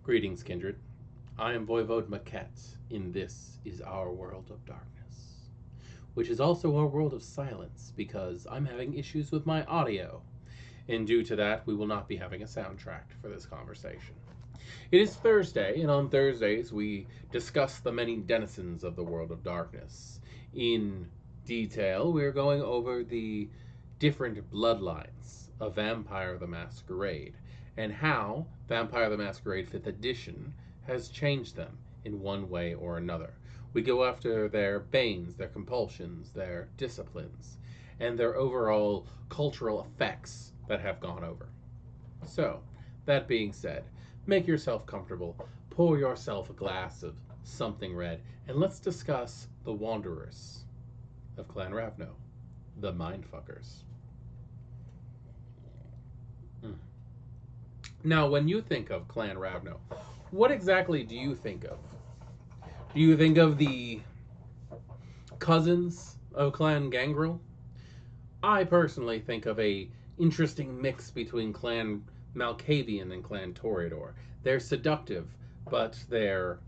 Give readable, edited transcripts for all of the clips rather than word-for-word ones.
Greetings, kindred. I am Voivode Maquette, and this is our world of darkness, which is also our world of silence because I'm having issues with my audio, and due to that, we will not be having a soundtrack for this conversation. It is Thursday, and on Thursdays, we discuss the many denizens of the world of darkness. In detail, we are going over the different bloodlines of Vampire the Masquerade and how Vampire the Masquerade 5th Edition has changed them in one way or another. We go after their banes, their compulsions, their disciplines, and their overall cultural effects that have gone over. So, that being said, make yourself comfortable, pour yourself a glass of something red, and let's discuss the Wanderers of Clan Ravno, the Mindfuckers. Mm. Now, when you think of Clan Ravno, what exactly do you think of? Do you think of the cousins of Clan Gangrel? I personally think of a interesting mix between Clan Malkavian and Clan Toreador. They're seductive, but they're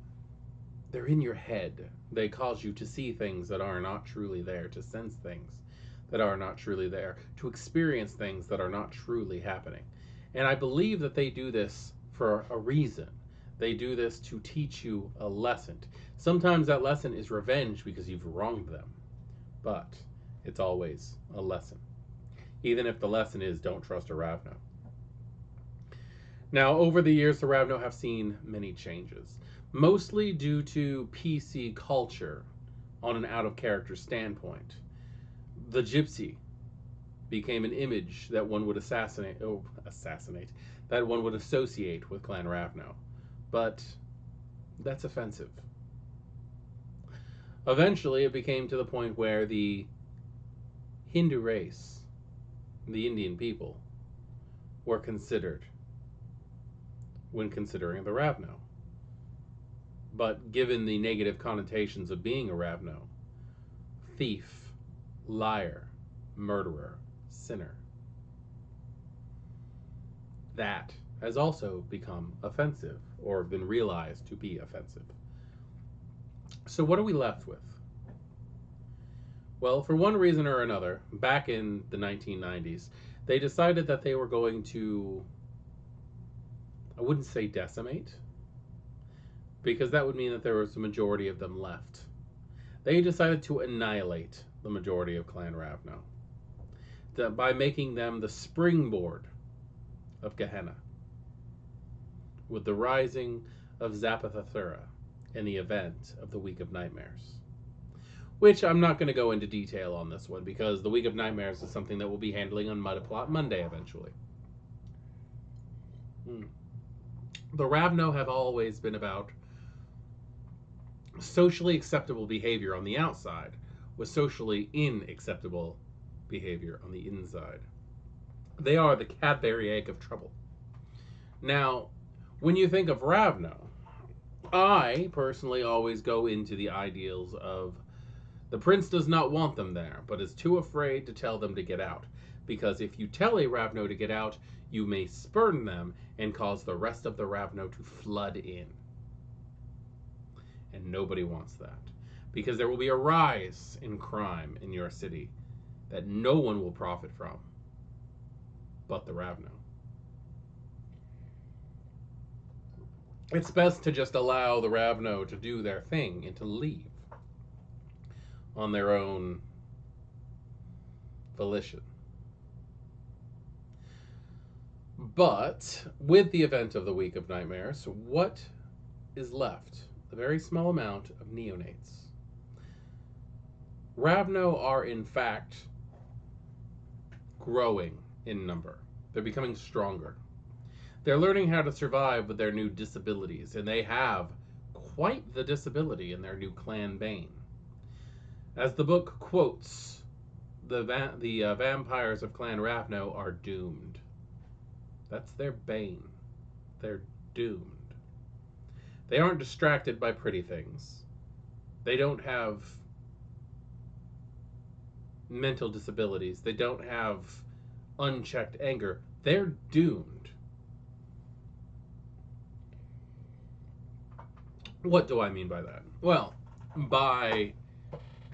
in your head. They cause you to see things that are not truly there, to sense things that are not truly there, to experience things that are not truly happening. And I believe that they do this for a reason. They do this to teach you a lesson. Sometimes that lesson is revenge because you've wronged them, but it's always a lesson. Even if the lesson is don't trust a Ravno. Now, over the years, the Ravno have seen many changes, mostly due to PC culture on an out of character standpoint. The gypsy became an image that one would assassinate, that one would associate with Clan Ravno. But that's offensive. Eventually, it became to the point where the Hindu race, the Indian people, were considered when considering the Ravno. But given the negative connotations of being a Ravno, thief, liar, murderer, sinner, that has also become offensive or been realized to be offensive. So, what are we left with? Well, for one reason or another, back in the 1990s, they decided that they were going to, I wouldn't say decimate, because that would mean that there was a majority of them left. They decided to annihilate the majority of Clan Ravno by making them the springboard of Gehenna, with the rising of Zapathathura and the event of the Week of Nightmares. Which I'm not going to go into detail on this one because the Week of Nightmares is something that we'll be handling on Mudplot Monday eventually. The Ravno have always been about socially acceptable behavior on the outside with socially unacceptable behavior on the inside. They are the Cadbury egg of trouble. Now, when you think of Ravno, I personally always go into the ideals of the prince does not want them there, but is too afraid to tell them to get out. Because if you tell a Ravno to get out, you may spurn them and cause the rest of the Ravno to flood in. And nobody wants that. Because there will be a rise in crime in your city that no one will profit from but the Ravno. It's best to just allow the Ravno to do their thing and to leave on their own volition. But with the event of the Week of Nightmares, what is left? A very small amount of neonates. Ravno are in fact growing in number. They're becoming stronger. They're learning how to survive with their new disabilities, and they have quite the disability in their new clan bane. As the book quotes, the vampires of Clan Ravno are doomed. That's their bane. They're doomed. They aren't distracted by pretty things. They don't have mental disabilities. They don't have unchecked anger. They're doomed. What do I mean by that? Well, by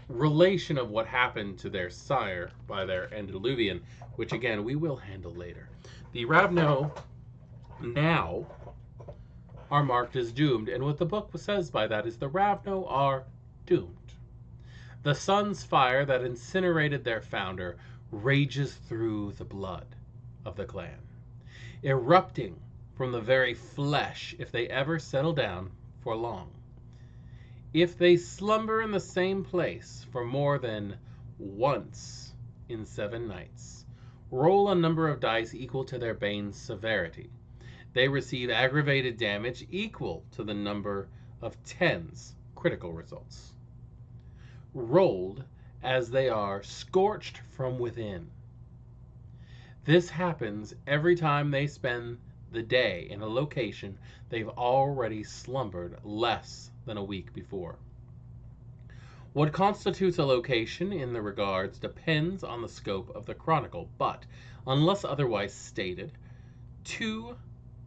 relation of what happened to their sire by their antediluvian, which again we will handle later. The Ravno now are marked as doomed, and what the book says by that is the Ravno are doomed. The sun's fire that incinerated their founder rages through the blood of the clan, erupting from the very flesh if they ever settle down for long. If they slumber in the same place for more than once in 7 nights, roll a number of dice equal to their bane's severity. They receive aggravated damage equal to the number of 10's critical results, rolled as they are scorched from within. This happens every time they spend the day in a location they've already slumbered less than a week before. What constitutes a location in the regards depends on the scope of the chronicle, but unless otherwise stated, 2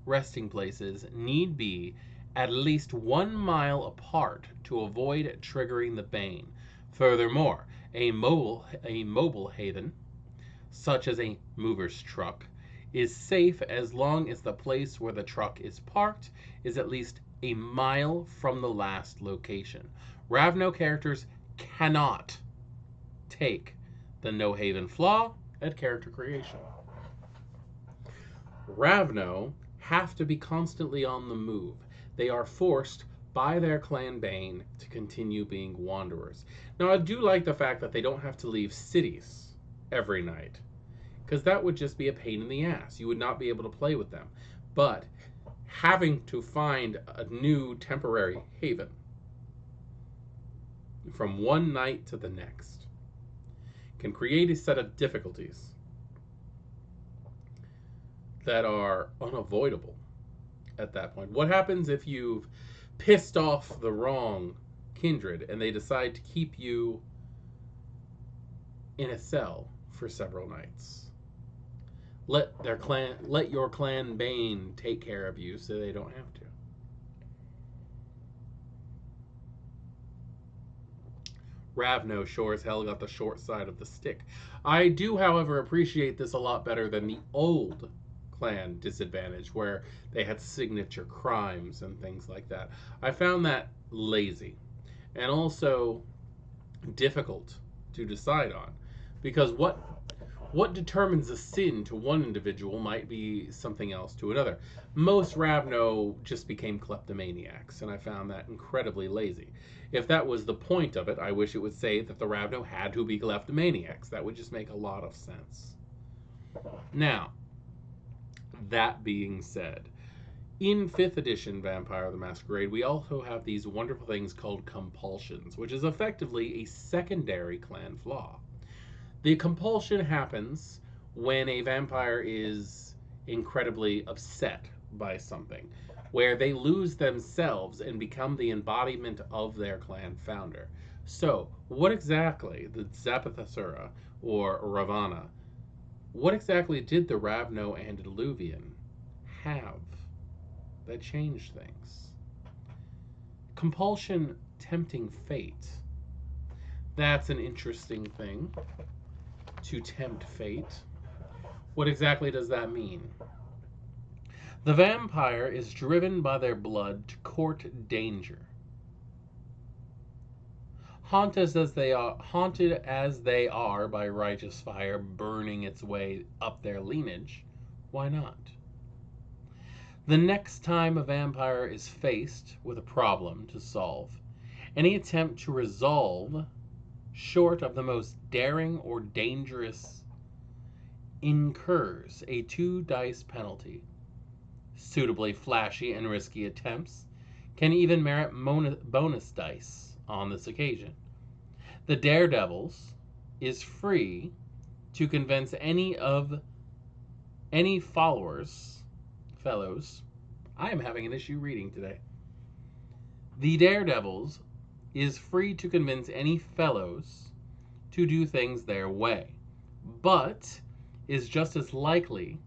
resting places need be at least 1 mile apart to avoid triggering the bane. Furthermore, a mobile haven, such as a mover's truck, is safe as long as the place where the truck is parked is at least a mile from the last location. Ravno characters cannot take the no haven flaw at character creation. Ravno have to be constantly on the move. They are forced by their clan bane to continue being wanderers. Now, I do like the fact that they don't have to leave cities every night, because that would just be a pain in the ass. You would not be able to play with them. But having to find a new temporary haven from one night to the next can create a set of difficulties that are unavoidable at that point. What happens if you've pissed off the wrong kindred and they decide to keep you in a cell for several nights? Let your clan bane take care of you so they don't have to. Ravno sure as hell got the short side of the stick. I do, however, appreciate this a lot better than the old clan disadvantage, where they had signature crimes and things like that. I found that lazy and also difficult to decide on, because what determines a sin to one individual might be something else to another. Most Ravno just became kleptomaniacs, and I found that incredibly lazy. If that was the point of it, I wish it would say that the Ravno had to be kleptomaniacs. That would just make a lot of sense. Now, that being said, in 5th edition Vampire the Masquerade, we also have these wonderful things called compulsions, which is effectively a secondary clan flaw. The compulsion happens when a vampire is incredibly upset by something, where they lose themselves and become the embodiment of their clan founder. So, what exactly the Zapathasura or Ravana, what exactly did the Ravno antediluvian have that changed things? Compulsion tempting fate. That's an interesting thing, to tempt fate. What exactly does that mean? The vampire is driven by their blood to court danger. Haunted as they are by righteous fire burning its way up their lineage, why not? The next time a vampire is faced with a problem to solve, any attempt to resolve, short of the most daring or dangerous, incurs a 2 dice penalty. Suitably flashy and risky attempts can even merit bonus dice on this occasion. The Daredevils is free to convince any fellows. I am having an issue reading today. The Daredevils is free to convince any fellows to do things their way, but is just as likely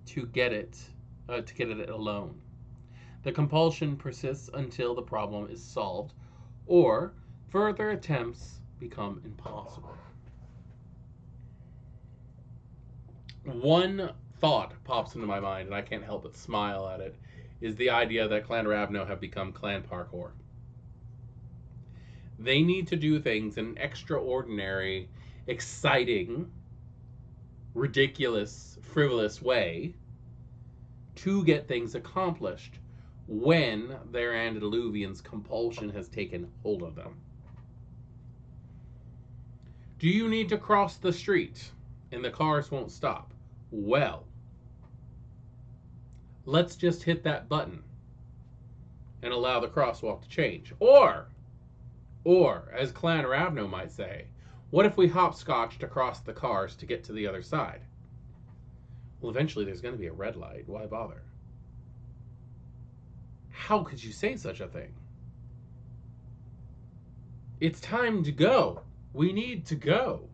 to get it alone. The compulsion persists until the problem is solved or further attempts become impossible. One thought pops into my mind, and I can't help but smile at it, is the idea that Clan Ravno have become Clan Parkour. They need to do things in an extraordinary, exciting, ridiculous, frivolous way to get things accomplished when their antediluvian's compulsion has taken hold of them. Do you need to cross the street and the cars won't stop? Well, let's just hit that button and allow the crosswalk to change. Or, as Clan Ravno might say, what if we hopscotched across the cars to get to the other side? Well, eventually there's going to be a red light. Why bother? How could you say such a thing? It's time to go. We need to go.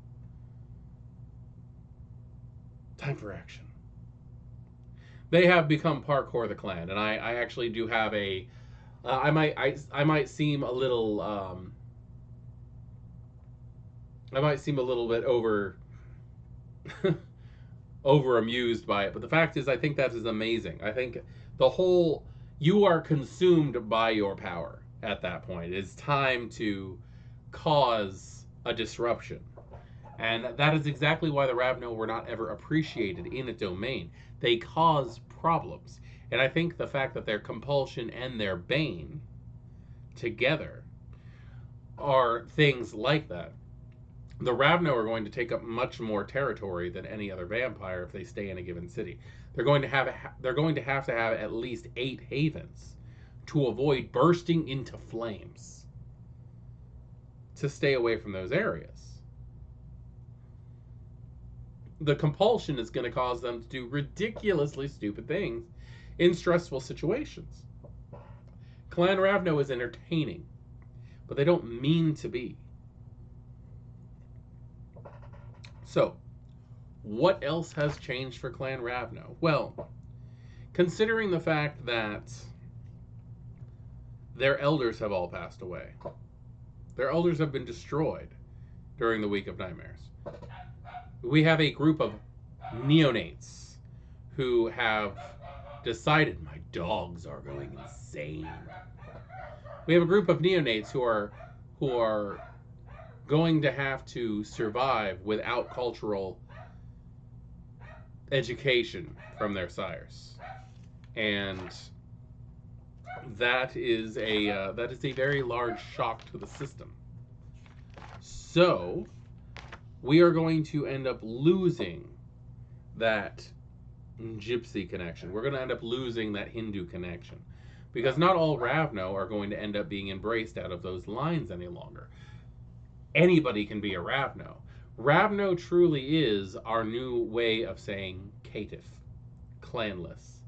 Time for action. They have become Parkour the Clan, and I actually do have a. I might seem a little. I might seem a little bit over over amused by it, but the fact is, I think that is amazing. I think the whole you are consumed by your power at that point. It's time to cause a disruption. And that is exactly why the Ravno were not ever appreciated in a domain. They cause problems. And I think the fact that their compulsion and their bane together are things like that. The Ravno are going to take up much more territory than any other vampire if they stay in a given city. They're going to have at least 8 havens to avoid bursting into flames to stay away from those areas. The compulsion is going to cause them to do ridiculously stupid things in stressful situations. Clan Ravno is entertaining, but they don't mean to be. So, what else has changed for Clan Ravno? Well, considering the fact that their elders have all passed away, their elders have been destroyed during the Week of Nightmares. We have a group of neonates who have decided my dogs are going insane. We have a group of neonates who are going to have to survive without cultural education from their sires, and that is a very large shock to the system. So we are going to end up losing that gypsy connection. We're going to end up losing that Hindu connection because not all Ravno are going to end up being embraced out of those lines any longer. Anybody can be a Ravno. Ravno truly is our new way of saying caitiff, clanless.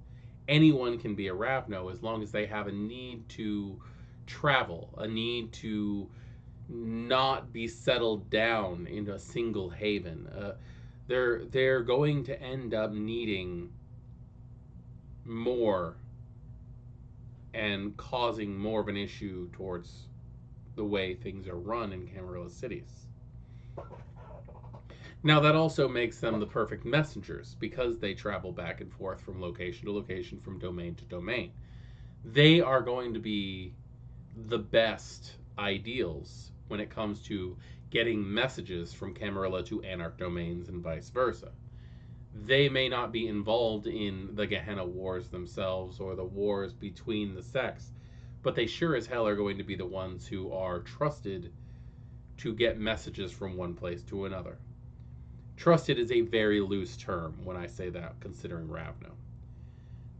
Anyone can be a Ravno as long as they have a need to travel, a need to not be settled down into a single haven. They're going to end up needing more and causing more of an issue towards the way things are run in Camarilla cities. Now that also makes them the perfect messengers because they travel back and forth from location to location, from domain to domain. They are going to be the best ideals when it comes to getting messages from Camarilla to Anarch domains and vice versa. They may not be involved in the Gehenna wars themselves or the wars between the sects, but they sure as hell are going to be the ones who are trusted to get messages from one place to another. Trusted is a very loose term when I say that, considering Ravno.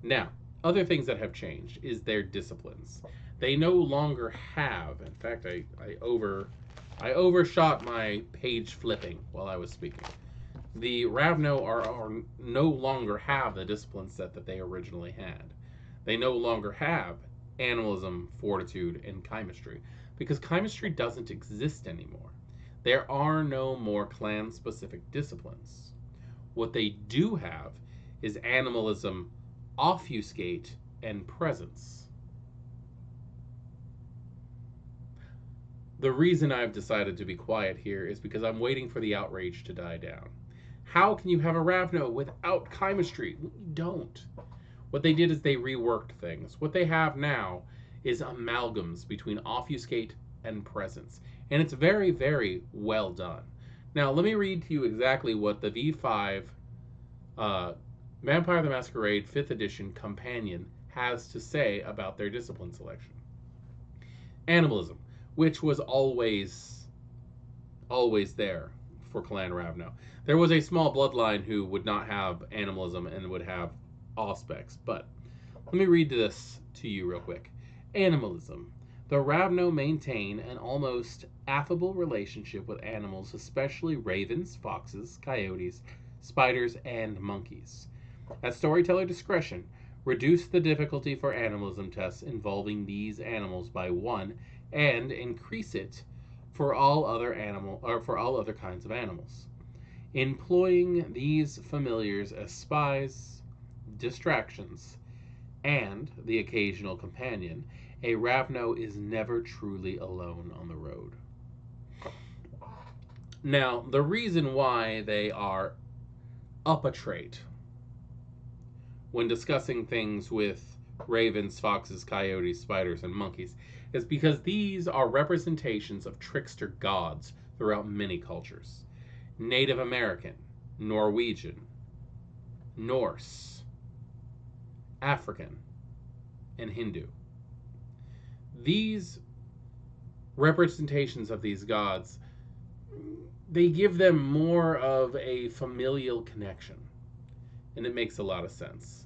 Now, other things that have changed is their disciplines. They no longer have, in fact, I overshot my page flipping while I was speaking. The Ravno are no longer have the discipline set that they originally had. They no longer have animalism, fortitude, and chemistry, because chemistry doesn't exist anymore. There are no more clan-specific disciplines. What they do have is animalism, offuscate, and presence. The reason I've decided to be quiet here is because I'm waiting for the outrage to die down. How can you have a Ravno without chemistry? You don't. What they did is they reworked things. What they have now is amalgams between obfuscate and presence. And it's very, very well done. Now, let me read to you exactly what the V5 uh, Vampire the Masquerade 5th edition companion has to say about their discipline selection. Animalism, which was always there for Clan Ravno. There was a small bloodline who would not have animalism and would have auspex, but let me read this to you real quick. Animalism. The Ravno maintain an almost affable relationship with animals, especially ravens, foxes, coyotes, spiders, and monkeys. At storyteller discretion, reduce the difficulty for animalism tests involving these animals by one, and increase it for all other kinds of animals. Employing these familiars as spies, distractions, and the occasional companion, a Ravno is never truly alone on the road. Now, the reason why they are up a trait when discussing things with ravens, foxes, coyotes, spiders, and monkeys is because these are representations of trickster gods throughout many cultures: Native American, Norwegian, Norse, African, and Hindu. These representations of these gods, they give them more of a familial connection, and it makes a lot of sense.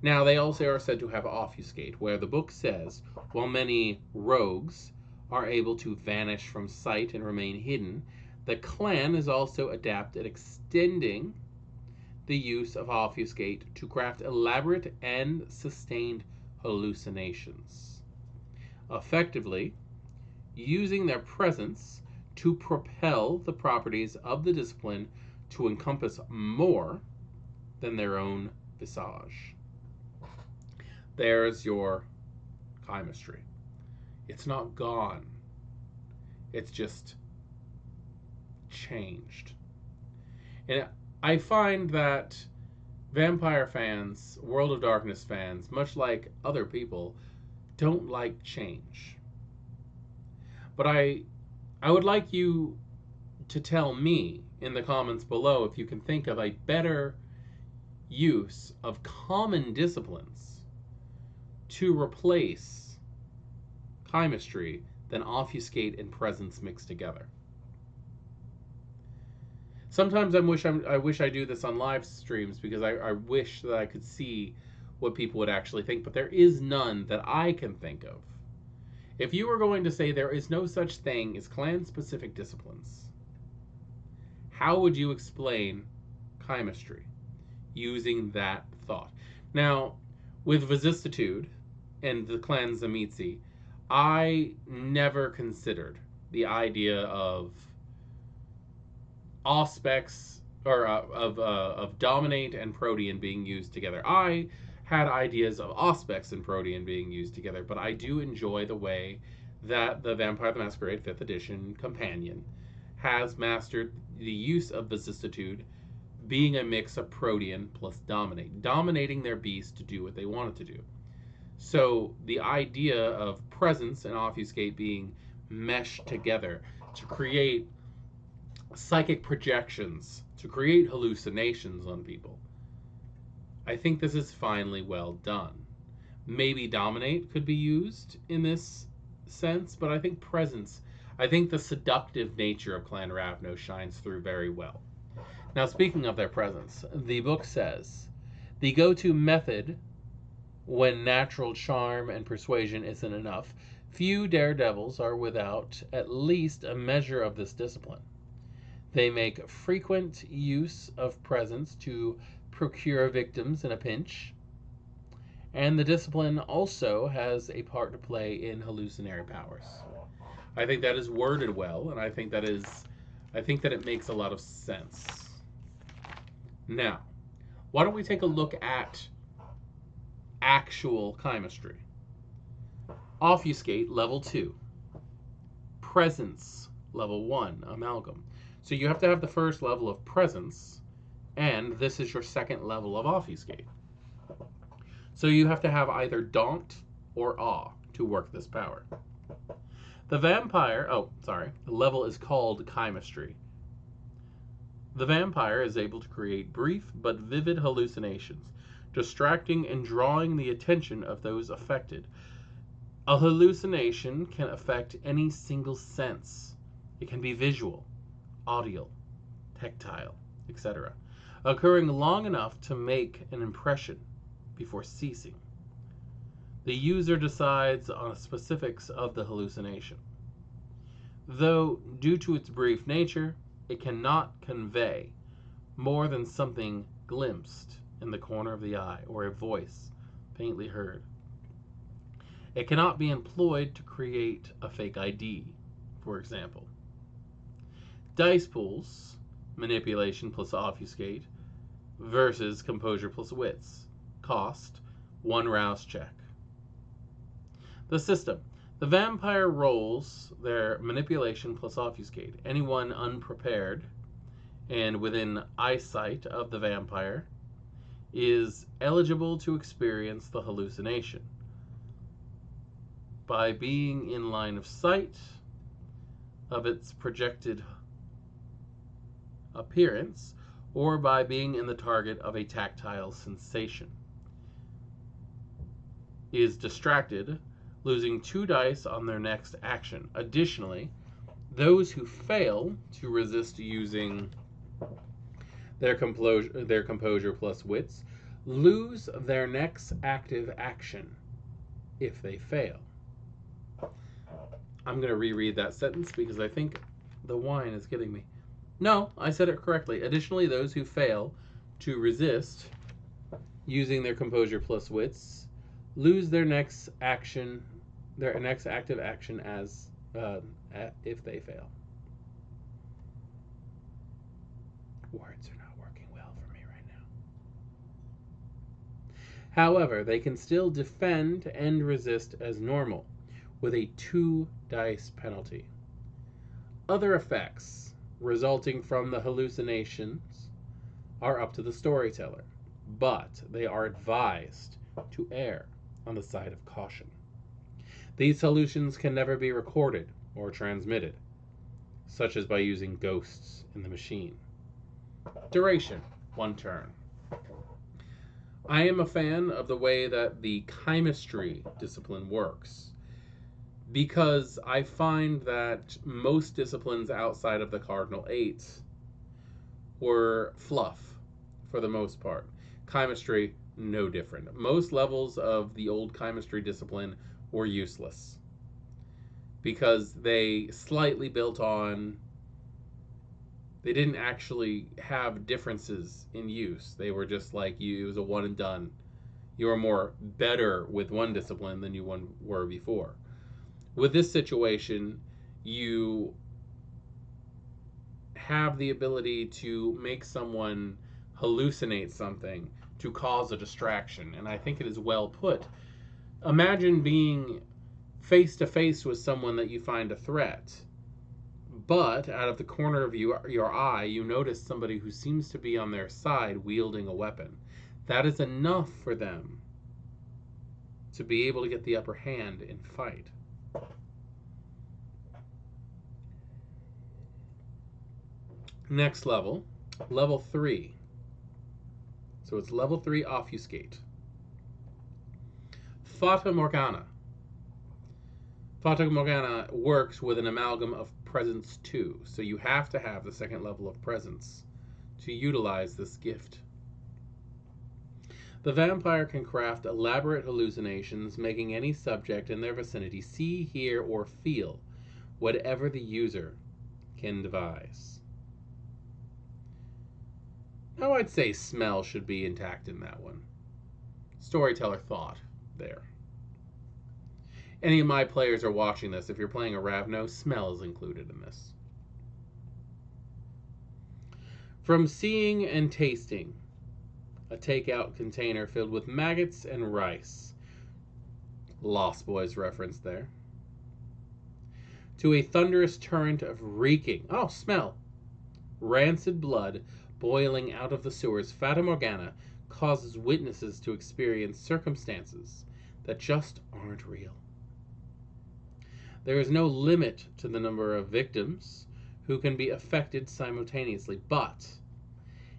Now, they also are said to have obfuscate, where the book says, while many rogues are able to vanish from sight and remain hidden, the clan is also adept at extending the use of obfuscate to craft elaborate and sustained hallucinations, effectively using their presence to propel the properties of the discipline to encompass more than their own visage. There's your chemistry. It's not gone, it's just changed. And I find that vampire fans, World of Darkness fans, much like other people, don't like change. But I would like you to tell me in the comments below if you can think of a better use of common disciplines to replace chemistry than obfuscate and presence mixed together. Sometimes I wish I do this on live streams because I wish that I could see what people would actually think, but there is none that I can think of. If you were going to say there is no such thing as clan-specific disciplines, how would you explain chemistry using that thought? Now, with vicissitude and the clan Zamitzi, I never considered the idea of auspex or of dominate and protean being used together. I had ideas of auspex and protean being used together, but I do enjoy the way that the Vampire the Masquerade 5th edition companion has mastered the use of vicissitude being a mix of protean plus dominate, dominating their beast to do what they want it to do. So the idea of presence and obfuscate being meshed together to create psychic projections, to create hallucinations on people, I think this is finely well done. Maybe dominate could be used in this sense, but I think presence, I think the seductive nature of Clan Ravno shines through very well. Now, speaking of their presence, the book says the go-to method when natural charm and persuasion isn't enough, few daredevils are without at least a measure of this discipline. They make frequent use of presence to procure victims in a pinch, and the discipline also has a part to play in hallucinatory powers. I think that is worded well, and I think that it makes a lot of sense. Now, why don't we take a look at actual chemistry? Obfuscate level 2. presence level 1 amalgam. So you have to have the first level of presence, and this is your second level of obfuscate. So you have to have either daunt or awe to work this power. The level is called chemistry. The vampire is able to create brief but vivid hallucinations, distracting and drawing the attention of those affected. A hallucination can affect any single sense. It can be visual, audio, tactile, etc., occurring long enough to make an impression before ceasing. The user decides on the specifics of the hallucination. Though, due to its brief nature, it cannot convey more than something glimpsed in the corner of the eye or a voice faintly heard. It cannot be employed to create a fake ID, for example. Dice pools, manipulation plus obfuscate, versus composure plus wits, cost 1 rouse check. The system. The vampire rolls their manipulation plus obfuscate. Anyone unprepared and within eyesight of the vampire is eligible to experience the hallucination by being in line of sight of its projected appearance or by being in the target of a tactile sensation. Is distracted, losing 2 dice on their next action. Additionally, those who fail to resist using their composure plus wits lose their next active action if they fail. I'm going to reread that sentence because I think the wine is getting me. No, I said it correctly. Additionally, those who fail to resist using their composure plus wits lose their next action, their next active action as if they fail. Words are not working well for me right now. However, they can still defend and resist as normal with a 2 dice penalty. Other effects resulting from the hallucinations are up to the storyteller, but they are advised to err on the side of caution. These hallucinations can never be recorded or transmitted, such as by using ghosts in the machine. Duration, 1 turn. I am a fan of the way that the chemistry discipline works, because I find that most disciplines outside of the Cardinal 8 were fluff for the most part. Chemistry, no different. Most levels of the old chemistry discipline were useless because they slightly built on, they didn't actually have differences in use. They were just like, it was a one and done. You were more better with one discipline than you were before. With this situation, you have the ability to make someone hallucinate something to cause a distraction, and I think it is well put. Imagine being face to face with someone that you find a threat, but out of the corner of your eye, you notice somebody who seems to be on their side wielding a weapon. That is enough for them to be able to get the upper hand in fight. Next level, level 3. So it's level 3 obfuscate. Fata Morgana. Fata Morgana works with an amalgam of presence 2, so you have to have the second level of presence to utilize this gift. The vampire can craft elaborate hallucinations, making any subject in their vicinity see, hear, or feel whatever the user can devise. Now I'd say smell should be intact in that one. Storyteller thought there. Any of my players are watching this. If you're playing a Ravnos, smell is included in this. From seeing and tasting, a takeout container filled with maggots and rice. Lost Boys reference there. to a thunderous torrent of reeking, smell, rancid blood boiling out of the sewers, Fata Morgana causes witnesses to experience circumstances that just aren't real. There is no limit to the number of victims who can be affected simultaneously, but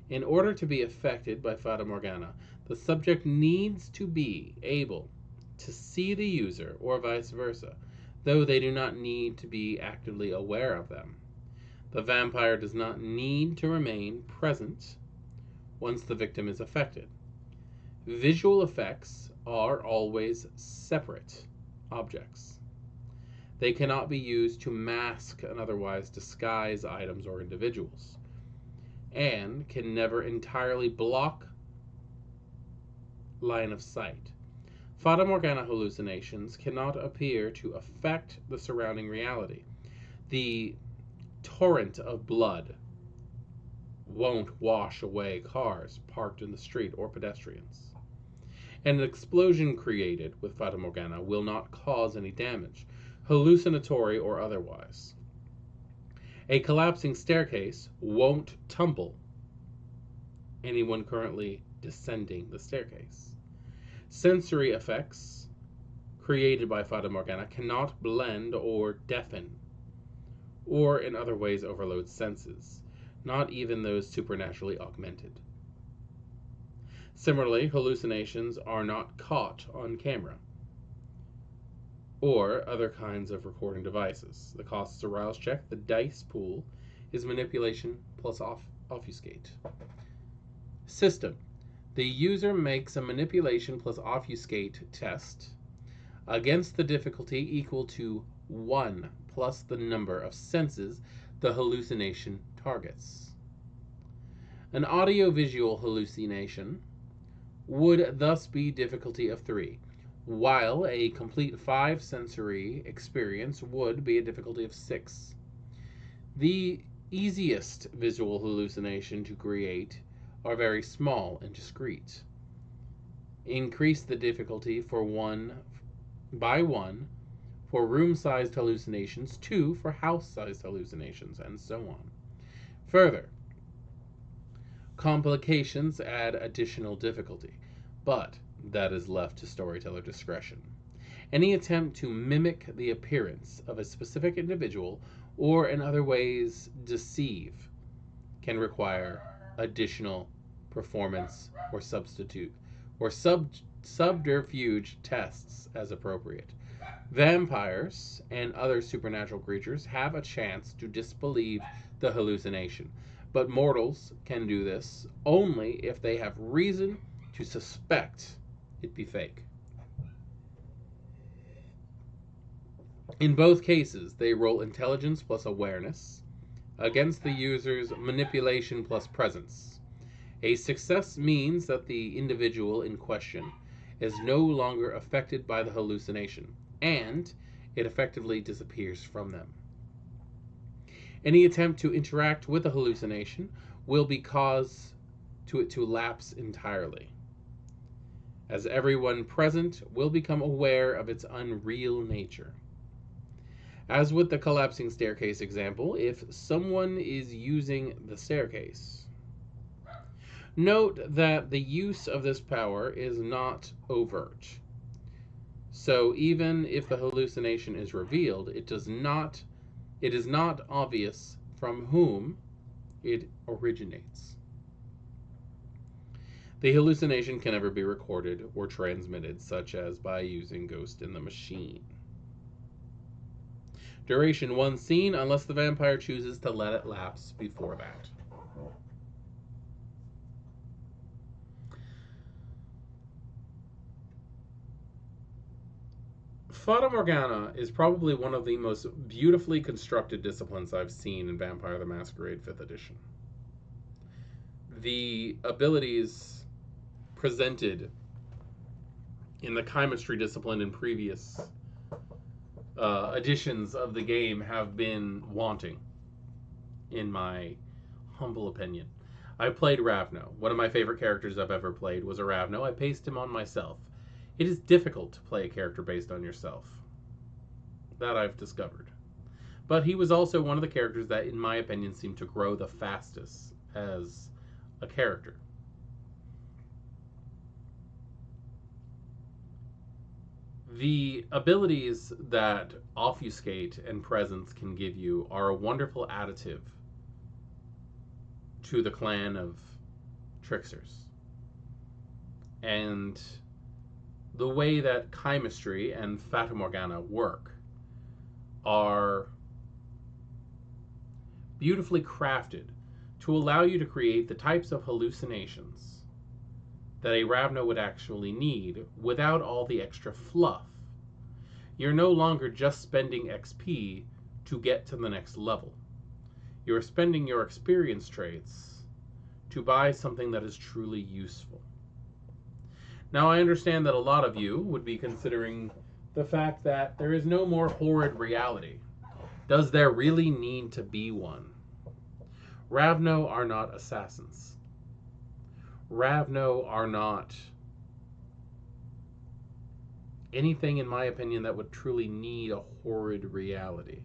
in order to be affected by Fata Morgana, the subject needs to be able to see the user or vice versa, though they do not need to be actively aware of them. The vampire does not need to remain present once the victim is affected. Visual effects are always separate objects. They cannot be used to mask and otherwise disguise items or individuals, and can never entirely block line of sight. Fata Morgana hallucinations cannot appear to affect the surrounding reality. The torrent of blood won't wash away cars parked in the street or pedestrians. And an explosion created with Fata Morgana will not cause any damage, hallucinatory or otherwise. A collapsing staircase won't tumble anyone currently descending the staircase. Sensory effects created by Fata Morgana cannot blend or deafen, or in other ways overload senses, not even those supernaturally augmented. Similarly, hallucinations are not caught on camera or other kinds of recording devices. The costs arouse check, the dice pool, is manipulation plus obfuscate. System. The user makes a manipulation plus obfuscate test against the difficulty equal to 1 plus the number of senses the hallucination targets. An audio-visual hallucination would thus be difficulty of 3, while a complete 5 sensory experience would be a difficulty of 6. The easiest visual hallucination to create are very small and discrete. Increase the difficulty for 1 by 1 for room-sized hallucinations, 2 for house-sized hallucinations, and so on. Further, complications add additional difficulty, but that is left to storyteller discretion. Any attempt to mimic the appearance of a specific individual or in other ways deceive can require additional performance or subterfuge tests as appropriate. Vampires and other supernatural creatures have a chance to disbelieve the hallucination, but mortals can do this only if they have reason to suspect it be fake. In both cases, they roll intelligence plus awareness against the user's manipulation plus presence. A success means that the individual in question is no longer affected by the hallucination, and it effectively disappears from them. Any attempt to interact with the hallucination will be cause to it to lapse entirely, as everyone present will become aware of its unreal nature. As with the collapsing staircase example, if someone is using the staircase, note that the use of this power is not overt. So even if the hallucination is revealed, it is not obvious from whom it originates. The hallucination can never be recorded or transmitted, such as by using Ghost in the Machine. Duration 1 scene, unless the vampire chooses to let it lapse before that. Fata Morgana is probably one of the most beautifully constructed disciplines I've seen in Vampire the Masquerade 5th edition. The abilities presented in the chemistry discipline in previous editions of the game have been wanting, in my humble opinion. I played Ravno. One of my favorite characters I've ever played was a Ravno. I pasted him on myself. It is difficult to play a character based on yourself. That I've discovered. But he was also one of the characters that, in my opinion, seemed to grow the fastest as a character. The abilities that Obfuscate and Presence can give you are a wonderful additive to the clan of tricksters. And the way that chemistry and Fata Morgana work are beautifully crafted to allow you to create the types of hallucinations that a Ravno would actually need without all the extra fluff. You're no longer just spending XP to get to the next level. You're spending your experience traits to buy something that is truly useful. Now, I understand that a lot of you would be considering the fact that there is no more horrid reality. Does there really need to be one? Ravno are not assassins. Ravno are not anything, in my opinion, that would truly need a horrid reality.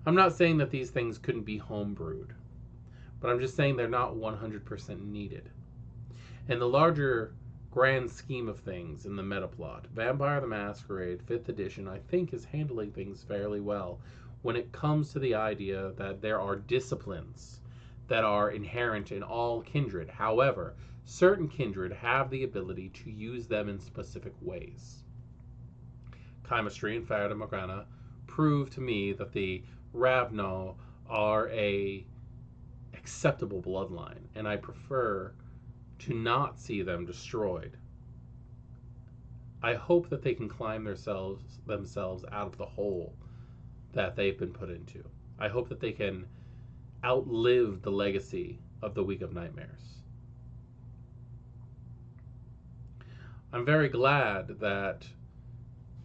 I'm not saying that these things couldn't be homebrewed, but I'm just saying they're not 100% needed. In the larger grand scheme of things in the meta plot, Vampire the Masquerade 5th edition, I think, is handling things fairly well when it comes to the idea that there are disciplines that are inherent in all kindred. However, certain kindred have the ability to use them in specific ways. Chemistry and Fata Morgana prove to me that the Ravno are a acceptable bloodline, and I prefer to not see them destroyed. I hope that they can climb themselves out of the hole that they've been put into. I hope that they can outlive the legacy of the Week of Nightmares. I'm very glad that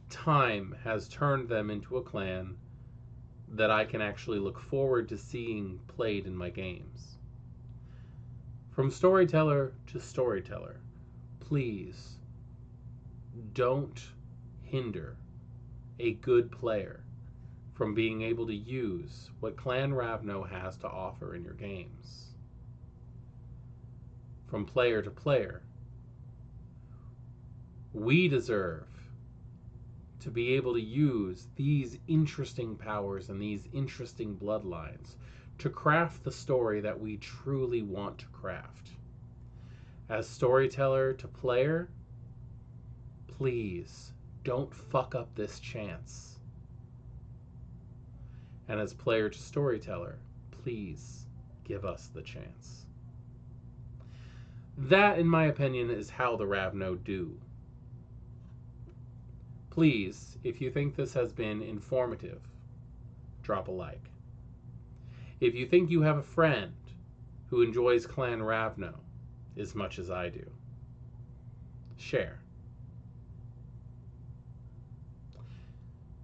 time has turned them into a clan that I can actually look forward to seeing played in my games. From storyteller to storyteller, please don't hinder a good player from being able to use what Clan Ravno has to offer in your games. From player to player, we deserve to be able to use these interesting powers and these interesting bloodlines to craft the story that we truly want to craft. As storyteller to player, please don't fuck up this chance. And as player to storyteller, please give us the chance. That, in my opinion, is how the Ravno do. Please, if you think this has been informative, drop a like. If you think you have a friend who enjoys Clan Ravno as much as I do, share.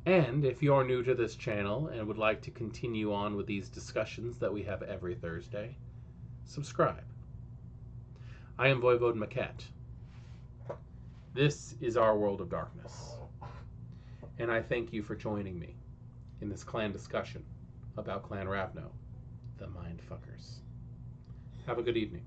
And if you're new to this channel and would like to continue on with these discussions that we have every Thursday, subscribe. I am Voivode Maquette. This is our world of darkness. And I thank you for joining me in this clan discussion about Clan Ravno, the Mindfuckers. Have a good evening.